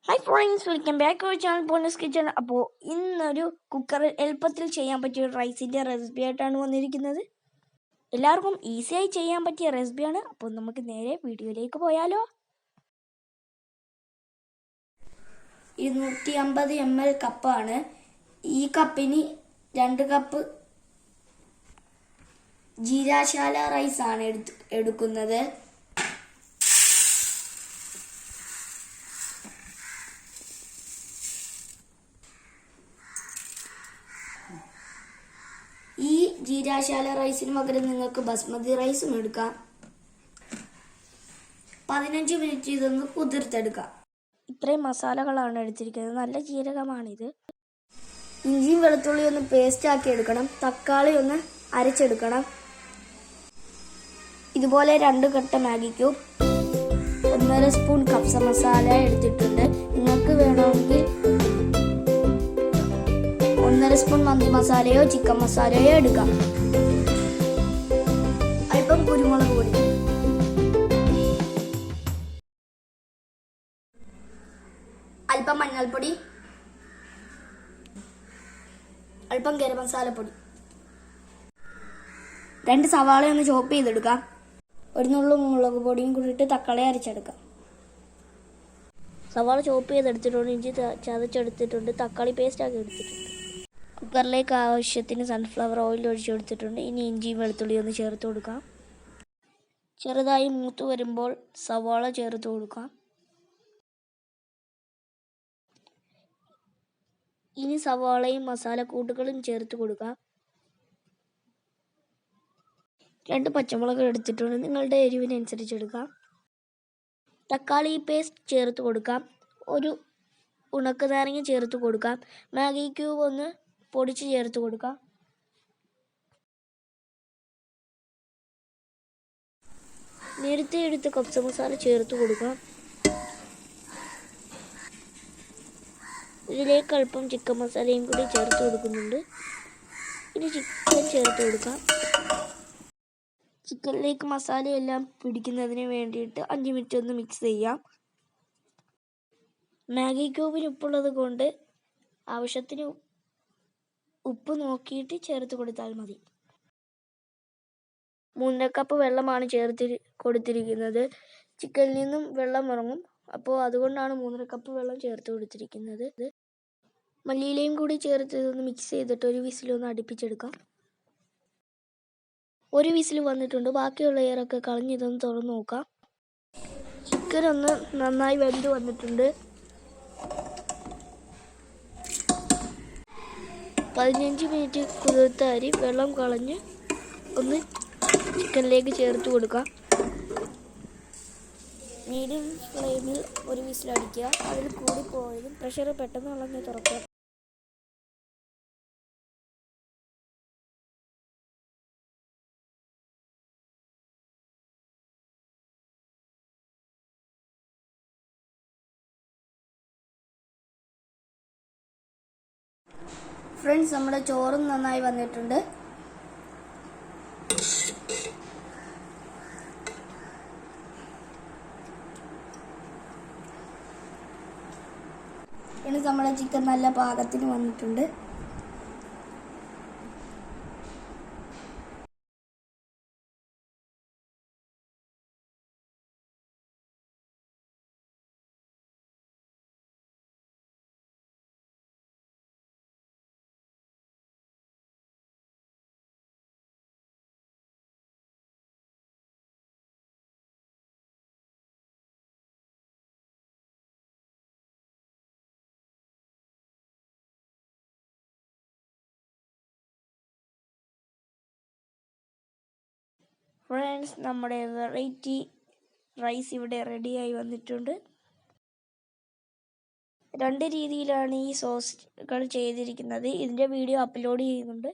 Hi friends, welcome back to our channel പോണസ് kitchen. അപ്പോൾ ഇന്നൊരു കുക്കറിൽ എളുപ്പത്തിൽ ചെയ്യാൻ പറ്റിയ റൈസിൻ്റെ റെസിപ്പി ആയിട്ടാണ് വന്നിരിക്കുന്നത്. എല്ലാവർക്കും ഈസിയായി ചെയ്യാൻ പറ്റിയ റെസിപ്പിയാണ്. അപ്പോൾ നമുക്ക് നേരെ വീഡിയോയിലേക്ക് പോയാലോ. 250 ml കപ്പാണ്. ഈ കപ്പിന് 2 കപ്പ് ജീരാശാല റൈസ് ആണ് എടുക്കുന്നത്. ഈ ജീരാശാല റൈസിന് പകരം നിങ്ങൾക്ക് ബസ്മതി റൈസും എടുക്കാം. 15 മിനിറ്റ് ഇതൊന്ന് കുതിർത്തെടുക്കാം. ഇത്രയും മസാലകളാണ് എടുത്തിരിക്കുന്നത്. നല്ല ജീരകമാണിത്. ഇഞ്ചിയും വെളുത്തുള്ളി ഒന്ന് പേസ്റ്റ് ആക്കി എടുക്കണം. തക്കാളി ഒന്ന് അരച്ചെടുക്കണം. ഇതുപോലെ 2 കട്ട മാഗി ക്യൂബ്, 1.5 സ്പൂൺ കപ്സ മസാല എടുത്തിട്ടുണ്ട്. നിങ്ങൾക്ക് വേണമെങ്കിൽ 1.5 സ്പൂൺ മന്തി മസാലയോ ചിക്കൻ മസാലയോ എടുക്കാം. അല്പം കുരുമുളക് പൊടി, അല്പം മഞ്ഞൾപ്പൊടി, അല്പം ഗരം മസാലപ്പൊടി. 2 സവാള ഒന്ന് ചോപ്പ് ചെയ്തെടുക്കാം. 1 നുള്ളു മുളക് പൊടിയും കൂടിയിട്ട് തക്കാളി അരച്ചെടുക്കാം. സവാള ചോപ്പ് ചെയ്തെടുത്തിട്ടുണ്ട്. ഇഞ്ചി ചതച്ചെടുത്തിട്ടുണ്ട്. തക്കാളി പേസ്റ്റ് ആക്കി എടുത്തിട്ടുണ്ട്. കുക്കറിലേക്ക് ആവശ്യത്തിന് സൺഫ്ലവർ ഓയിൽ ഒഴിച്ചു കൊടുത്തിട്ടുണ്ട്. ഇനി ഇഞ്ചിയും വെളുത്തുള്ളി ഒന്ന് ചേർത്ത് കൊടുക്കാം. ചെറുതായി മൂത്ത് വരുമ്പോൾ സവാള ചേർത്ത് കൊടുക്കാം. ഇനി സവാളയും മസാലക്കൂട്ടുകളും ചേർത്ത് കൊടുക്കാം. 2 പച്ചമുളക് എടുത്തിട്ടുണ്ട്. നിങ്ങളുടെ എരിവിനനുസരിച്ച് എടുക്കാം. തക്കാളി പേസ്റ്റ് ചേർത്ത് കൊടുക്കാം. 1 ഉണക്ക നാരങ്ങ ചേർത്ത് കൊടുക്കാം. മാഗി ക്യൂബ് ഒന്ന് പൊടിച്ച് ചേർത്ത് കൊടുക്കാം. നേരത്തെ എടുത്ത് കപ്സ മസാല ചേർത്ത് കൊടുക്കാം. ഇതിലേക്ക് അല്പം ചിക്കൻ മസാലയും കൂടി ചേർത്ത് കൊടുക്കുന്നുണ്ട്. ഇനി ചിക്കൻ ചേർത്ത് കൊടുക്കാം. ചിക്കനിലേക്ക് മസാലയെല്ലാം പിടിക്കുന്നതിന് വേണ്ടിയിട്ട് 5 മിനിറ്റ് ഒന്ന് മിക്സ് ചെയ്യാം. മാഗി ക്യൂബിന് ഉപ്പുള്ളത് കൊണ്ട് ആവശ്യത്തിന് ഉപ്പ് നോക്കിയിട്ട് ചേർത്ത് കൊടുത്താൽ മതി. 3 കപ്പ് വെള്ളമാണ് കൊടുത്തിരിക്കുന്നത്. ചിക്കനിൽ നിന്നും വെള്ളം ഇറങ്ങും. അപ്പോൾ അതുകൊണ്ടാണ് 3 കപ്പ് വെള്ളം ചേർത്ത് കൊടുത്തിരിക്കുന്നത്. മല്ലിയിലയും കൂടി ചേർത്ത് ഇതൊന്ന് മിക്സ് ചെയ്തിട്ട് 1 വിസിലൊന്ന് അടുപ്പിച്ചെടുക്കാം. 1 വിസിൽ വന്നിട്ടുണ്ട്. ബാക്കിയുള്ള എയറൊക്കെ കളഞ്ഞ് ഇതൊന്ന് തുറന്ന് നോക്കാം. ചിക്കൻ ഒന്ന് നന്നായി വെന്ത് വന്നിട്ടുണ്ട്. 15 മിനിറ്റ് കുതിർത്ത അരി വെള്ളം കളഞ്ഞ് ഒന്ന് ചിക്കനിലേക്ക് ചേർത്ത് കൊടുക്കാം. മീഡിയം ഫ്ലെയിമിൽ 1 വിസിലടിക്കുക. അതിൽ കൂടി പോയതും പ്രഷർ പെട്ടെന്ന് കളഞ്ഞ് തുറക്കുക. ഫ്രണ്ട്സ്, നമ്മുടെ ചോറും നന്നായി വന്നിട്ടുണ്ട്. ഇനി നമ്മുടെ ചിക്കൻ നല്ല പാകത്തിന് വന്നിട്ടുണ്ട്. ഫ്രണ്ട്സ്, നമ്മുടെ വെറൈറ്റി റൈസ് ഇവിടെ റെഡിയായി വന്നിട്ടുണ്ട്. 2 രീതിയിലാണ് ഈ സോസുകൾ ചെയ്തിരിക്കുന്നത്. ഇതിൻ്റെ വീഡിയോ അപ്ലോഡ് ചെയ്യുന്നുണ്ട്.